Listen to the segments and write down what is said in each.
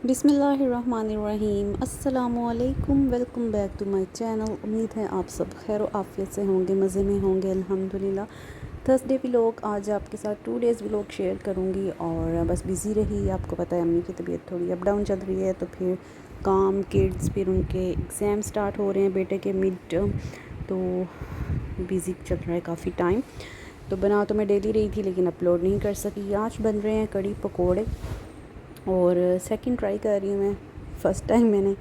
बिस्मिल्लाहिर्रहमानिर्रहीम अस्सलामुअलैकुम। Welcome back to my channel. उम्मीद है आप सब खैर आफ़ियत से होंगे, मज़े में होंगे अल्हम्दुलिल्लाह। थर्सडे व्लॉग आज आपके साथ 2 डेज़ व्लॉग शेयर करूंगी और बस बिज़ी रही। आपको पता है अम्मी की तबीयत थोड़ी अप डाउन चल रही है, तो फिर काम, किड्स, फिर उनके एग्ज़ाम स्टार्ट हो रहे हैं बेटे के मिड टर्म, तो बिज़ी चल रहा है काफ़ी टाइम। तो बना तो मैं डेली रही थी लेकिन अपलोड नहीं कर सकी। आज बन रहे हैं कड़ी पकोड़े और सेकंड ट्राई कर रही हूँ मैं। फ़र्स्ट टाइम मैंने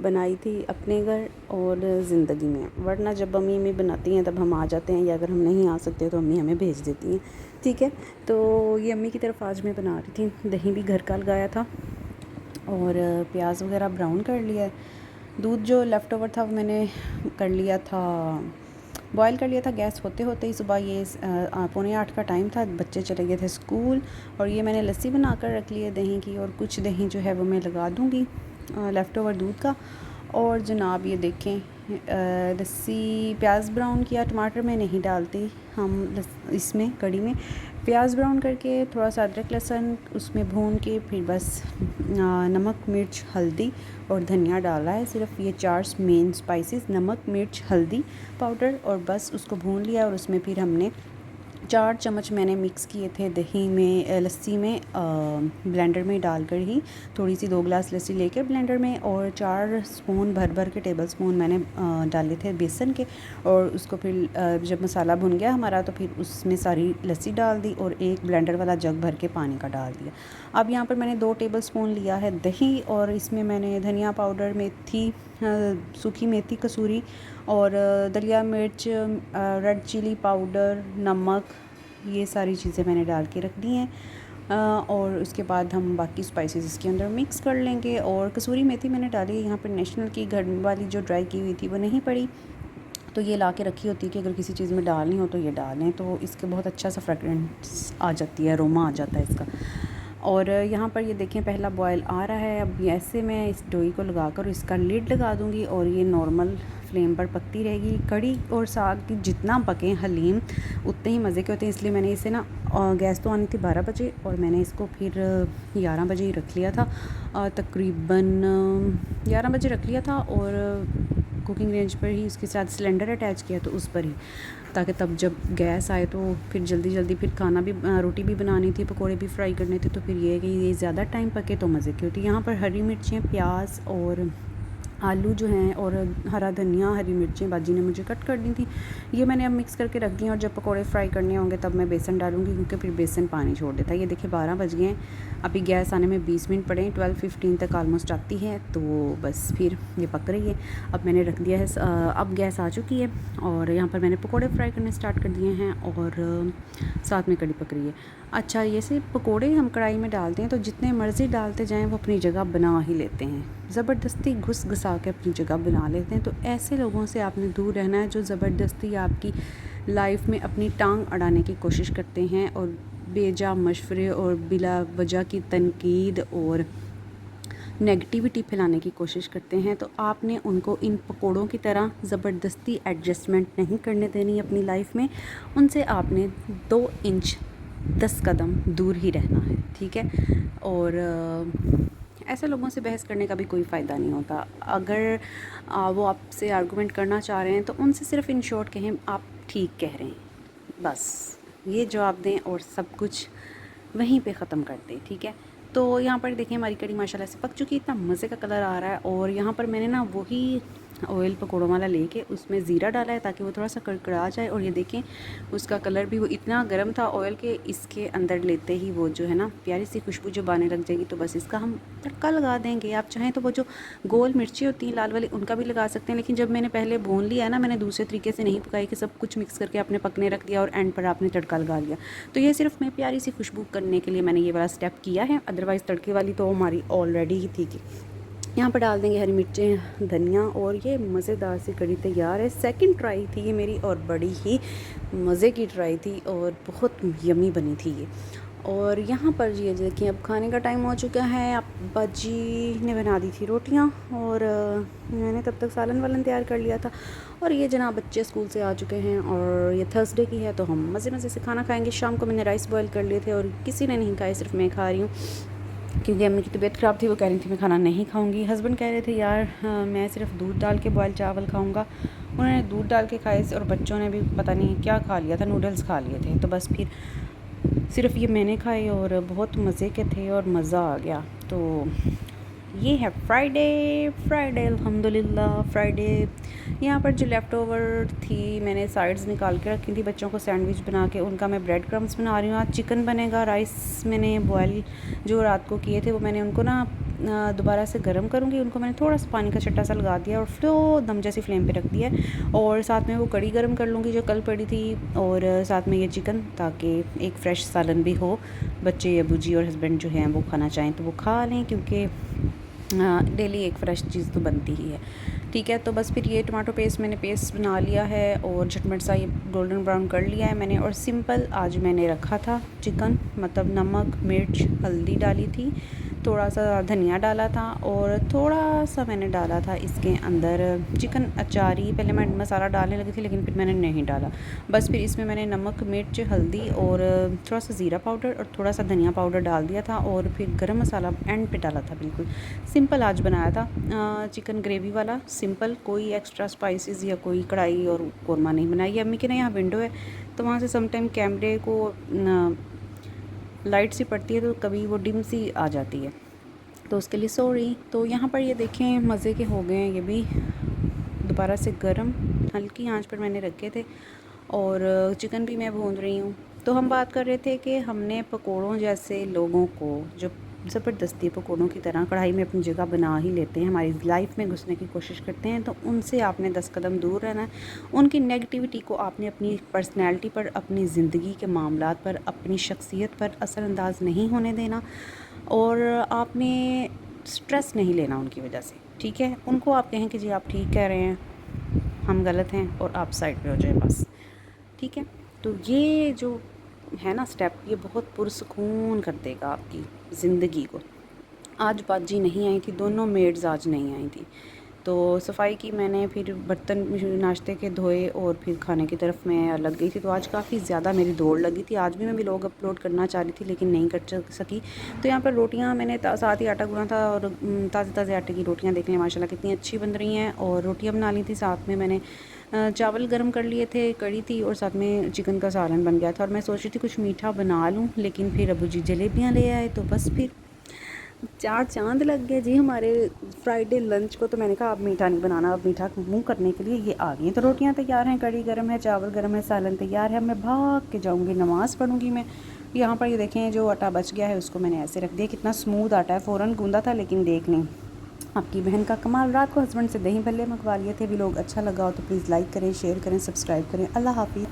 बनाई थी अपने घर और ज़िंदगी में, वरना जब अम्मी बनाती हैं तब हम आ जाते हैं, या अगर हम नहीं आ सकते तो अम्मी हमें भेज देती हैं। ठीक है, तो ये अम्मी की तरफ आज मैं बना रही थी। दही भी घर का लगाया था और प्याज वगैरह ब्राउन कर लिया है। दूध जो लेफ़्ट ओवर था वो मैंने कर लिया था, बॉयल कर लिया था गैस होते होते ही। सुबह ये 7:45 का टाइम था, बच्चे चले गए थे स्कूल और ये मैंने लस्सी बना कर रख ली है दही की, और कुछ दही जो है वो मैं लगा दूँगी लेफ़्ट ओवर दूध का। और जनाब ये देखें लस्सी, प्याज ब्राउन किया, टमाटर में नहीं डालती हम इसमें कड़ी में। प्याज ब्राउन करके थोड़ा सा अदरक लहसुन उसमें भून के फिर बस नमक, मिर्च, हल्दी और धनिया डाला है। सिर्फ ये 4 मेन स्पाइसेस, नमक, मिर्च, हल्दी पाउडर, और बस उसको भून लिया। और उसमें फिर हमने 4 चम्मच मैंने मिक्स किए थे दही में, लस्सी में, ब्लेंडर में डालकर ही थोड़ी सी 2 गिलास लस्सी लेकर ब्लेंडर में, और 4 स्पून भर भर के टेबल स्पून मैंने डाले थे बेसन के। और उसको फिर जब मसाला भुन गया हमारा तो फिर उसमें सारी लस्सी डाल दी और एक ब्लेंडर वाला जग भर के पानी का डाल दिया। अब यहाँ पर मैंने 2 टेबल स्पून लिया है दही, और इसमें मैंने धनिया पाउडर, मेथी, सूखी मेथी कसूरी, और दलिया मिर्च, रेड चिली पाउडर, नमक, ये सारी चीज़ें मैंने डाल के रख दी हैं। और उसके बाद हम बाकी स्पाइसेस इसके अंदर मिक्स कर लेंगे। और कसूरी मेथी मैंने डाली है यहाँ पर नेशनल की, घर वाली जो ड्राई की हुई थी वो नहीं पड़ी, तो ये ला के रखी होती है कि अगर किसी चीज़ में डालनी हो तो ये डालें, तो इसके बहुत अच्छा सा फ्रेगरेंस आ जाती है, अरोमा आ जाता है इसका। और यहाँ पर ये देखें पहला बॉयल आ रहा है। अब ऐसे मैं इस डोई को लगाकर इसका लिड लगा दूँगी और ये नॉर्मल फ्लेम पर पकती रहेगी। कड़ी और साग की जितना पकें हलीम उतने ही मज़े के होते हैं, इसलिए मैंने इसे ना गैस तो आनी थी 12 बजे और मैंने इसको फिर 11 बजे ही रख लिया था, तकरीबन 11 बजे रख लिया था। और कुकिंग रेंज पर ही उसके साथ सिलेंडर अटैच किया तो उस पर ही, ताकि तब जब गैस आए तो फिर जल्दी जल्दी फिर खाना भी, रोटी भी बनानी थी, पकोड़े भी फ्राई करने थे, तो फिर ये है कि ये ज़्यादा टाइम पके तो मज़े की होती है। यहाँ पर हरी मिर्चें, प्याज और आलू जो हैं और हरा धनिया, हरी मिर्चें बाजी ने मुझे कट कर दी थी, ये मैंने अब मिक्स करके रख दी। और जब पकोड़े फ्राई करने होंगे तब मैं बेसन डालूँगी, क्योंकि फिर बेसन पानी छोड़ देता है। ये देखिए 12 बज गए हैं, अभी गैस आने में 20 मिनट पड़े हैं, 12:15 तक आलमोस्ट आती है, तो बस फिर ये पक रही है। अब मैंने रख दिया है, अब गैस आ चुकी है और यहाँ पर मैंने पकोड़े फ्राई करने स्टार्ट कर दिए हैं और साथ में कड़ी पक रही है। अच्छा, ये से पकोड़े हम कढ़ाई में डालते हैं तो जितने मर्ज़ी डालते जाएं वो अपनी जगह बना ही लेते हैं, ज़बरदस्ती घुस घुसा के अपनी जगह बना लेते हैं। तो ऐसे लोगों से आपने दूर रहना है जो ज़बरदस्ती आपकी लाइफ में अपनी टांग अड़ाने की कोशिश करते हैं और बेजा मशवरे और बिला वजह की तनकीद और नेगेटिविटी फैलाने की कोशिश करते हैं। तो आपने उनको इन पकोड़ों की तरह ज़बरदस्ती एडजस्टमेंट नहीं करने देनी अपनी लाइफ में, उनसे आपने 2 इंच 10 कदम दूर ही रहना है, ठीक है। और ऐसे लोगों से बहस करने का भी कोई फ़ायदा नहीं होता। अगर वो आपसे आर्गुमेंट करना चाह रहे हैं तो उनसे सिर्फ इन शॉर्ट कहें आप ठीक कह रहे हैं, बस ये जवाब दें और सब कुछ वहीं पे ख़त्म कर दें, ठीक है। तो यहाँ पर देखें हमारी कड़ी माशाल्लाह से पक चुकी है, इतना मज़े का कलर आ रहा है। और यहाँ पर मैंने ना वही ऑयल पकौड़ों वाला लेके उसमें ज़ीरा डाला है ताकि वो थोड़ा सा कड़कड़ा जाए। और ये देखें उसका कलर भी वो इतना गर्म था ऑयल के, इसके अंदर लेते ही वो जो है ना प्यारी सी खुशबू जब आने लग जाएगी तो बस इसका हम तड़का लगा देंगे। आप चाहें तो वो जो गोल मिर्ची होती हैं लाल वाली उनका भी लगा सकते हैं, लेकिन जब मैंने पहले भून लिया है ना, मैंने दूसरे तरीके से नहीं पकाई कि सब कुछ मिक्स करके आपने पकने रख दिया और एंड पर आपने तड़का लगा लिया। तो ये सिर्फ मैं प्यारी सी खुशबू करने के लिए मैंने ये वाला स्टेप किया है, अदरवाइज़ तड़के वाली तो हमारी ऑलरेडी ही थी। यहाँ पर डाल देंगे हरी मिर्चें, धनिया, और ये मज़ेदार सी कड़ी तैयार है। सेकंड ट्राई थी ये मेरी और बड़ी ही मज़े की ट्राई थी और बहुत यमी बनी थी ये। और यहाँ पर ये देखिए अब खाने का टाइम हो चुका है। अब्बा जी ने बना दी थी रोटियाँ और मैंने तब तक सालन वालन तैयार कर लिया था। और ये जनाब बच्चे स्कूल से आ चुके हैं और ये थर्सडे की है तो हम मज़े मज़े से खाना खाएँगे। शाम को मैंने राइस बॉयल कर लिए थे और किसी ने नहीं खाए, सिर्फ मैं खा रही हूँ। क्योंकि अम्मी की तबीयत ख़राब थी, वो कह रही थी मैं खाना नहीं खाऊंगी। हस्बैंड कह रहे थे यार मैं सिर्फ दूध डाल के बॉयल चावल खाऊंगा। उन्होंने दूध डाल के खाए और बच्चों ने भी पता नहीं क्या खा लिया था, नूडल्स खा लिए थे। तो बस फिर सिर्फ ये मैंने खाए और बहुत मज़े के थे और मज़ा आ गया। तो ये है फ्राइडे अल्हम्दुलिल्लाह फ्राइडे। यहाँ पर जो लेफ़्ट ओवर थी मैंने साइड्स निकाल के रखी थी बच्चों को सैंडविच बना के, उनका मैं ब्रेड क्रम्स बना रही हूँ। आज चिकन बनेगा। राइस मैंने बॉयल जो रात को किए थे वो मैंने उनको ना दोबारा से गर्म करूँगी। उनको मैंने थोड़ा सा पानी का छट्टा सा लगा दिया और फ्लो दम जैसी फ्लेम पे रख दिया और साथ में वो कड़ी गर्म कर लूँगी जो कल पड़ी थी, और साथ में ये चिकन, ताकि एक फ़्रेश सालन भी हो। बच्चे अबू जी और हस्बैंड जो हैं वो खाना चाहें तो वो खा लें, क्योंकि डेली एक फ़्रेश चीज़ तो बनती ही है। ठीक है, तो बस फिर ये टमाटो पेस्ट मैंने पेस्ट बना लिया है और झटमट सा ये गोल्डन ब्राउन कर लिया है मैंने। और सिंपल आज मैंने रखा था चिकन, मतलब नमक मिर्च हल्दी डाली थी, थोड़ा सा धनिया डाला था और थोड़ा सा मैंने डाला था इसके अंदर चिकन अचारी। पहले मैं मसाला डालने लगी थी लेकिन फिर मैंने नहीं डाला। बस फिर इसमें मैंने नमक मिर्च हल्दी और थोड़ा सा ज़ीरा पाउडर और थोड़ा सा धनिया पाउडर डाल दिया था और फिर गरम मसाला एंड पे डाला था। बिल्कुल सिंपल आज बनाया था चिकन ग्रेवी वाला, सिंपल, कोई एक्स्ट्रा स्पाइसेस या कोई कढ़ाई और कौरमा नहीं बनाई। अम्मी के ना यहाँ विंडो है तो वहाँ से समटाइम कैमरे को लाइट सी पड़ती है तो कभी वो डिम सी आ जाती है, तो उसके लिए सॉरी। तो यहाँ पर ये देखें मज़े के हो गए हैं ये भी दोबारा से गरम, हल्की आंच पर मैंने रखे थे और चिकन भी मैं भून रही हूँ। तो हम बात कर रहे थे कि हमने पकोड़ों जैसे लोगों को जो ज़बरदस्ती पकोड़ों की तरह कढ़ाई में अपनी जगह बना ही लेते हैं, हमारी लाइफ में घुसने की कोशिश करते हैं, तो उनसे आपने 10 कदम दूर रहना है। उनकी नेगेटिविटी को आपने अपनी पर्सनैलिटी पर, अपनी ज़िंदगी के मामलात पर, अपनी शख्सियत पर असरअंदाज नहीं होने देना और आपने स्ट्रेस नहीं लेना उनकी वजह से। ठीक है, उनको आप कहें कि जी आप ठीक कह रहे हैं, हम गलत हैं, और आप साइड पे हो जाए बस। ठीक है, तो ये जो है ना स्टेप, ये बहुत पुरसुकून कर देगा आपकी ज़िंदगी को। आज बाजी नहीं आई थी, दोनों मेड्स आज नहीं आई थी, तो सफाई की मैंने, फिर बर्तन नाश्ते के धोए और फिर खाने की तरफ मैं लग गई थी। तो आज काफ़ी ज़्यादा मेरी दौड़ लगी थी। आज भी मैं व्लॉग अपलोड करना चाह रही थी लेकिन नहीं कर सकी। तो यहाँ पर रोटियाँ मैंने साथ ही आटा गूँथा था और ताज़े ताज़े आटे की रोटियाँ देख लें माशाल्लाह कितनी अच्छी बन रही हैं। और रोटियाँ बना ली थी, साथ में मैंने चावल गर्म कर लिए थे, कड़ी थी और साथ में चिकन का सालन बन गया था। और मैं सोच रही थी कुछ मीठा बना लूँ, लेकिन फिर अबू जी जलेबियाँ ले आए, तो बस फिर चार चांद लग गए जी हमारे फ्राइडे लंच को। तो मैंने कहा अब मीठा नहीं बनाना, अब मीठा मुँह करने के लिए ये आ गई हैं। तो रोटियां तैयार हैं, कड़ी गर्म है, चावल गर्म है, सालन तैयार है। मैं भाग के जाऊंगी, नमाज़ पढ़ूंगी मैं। यहाँ पर ये देखें जो आटा बच गया है उसको मैंने ऐसे रख दिया, कितना स्मूथ आटा है, फ़ौरन गूंदा था। लेकिन देख लें आपकी बहन का कमाल। रात को हस्बैंड से दही भल्ले मंगवा लिए थे। भी लोग अच्छा लगा हो तो प्लीज़ लाइक करें, शेयर करें, सब्सक्राइब करें। अल्लाह हाफ़िज़।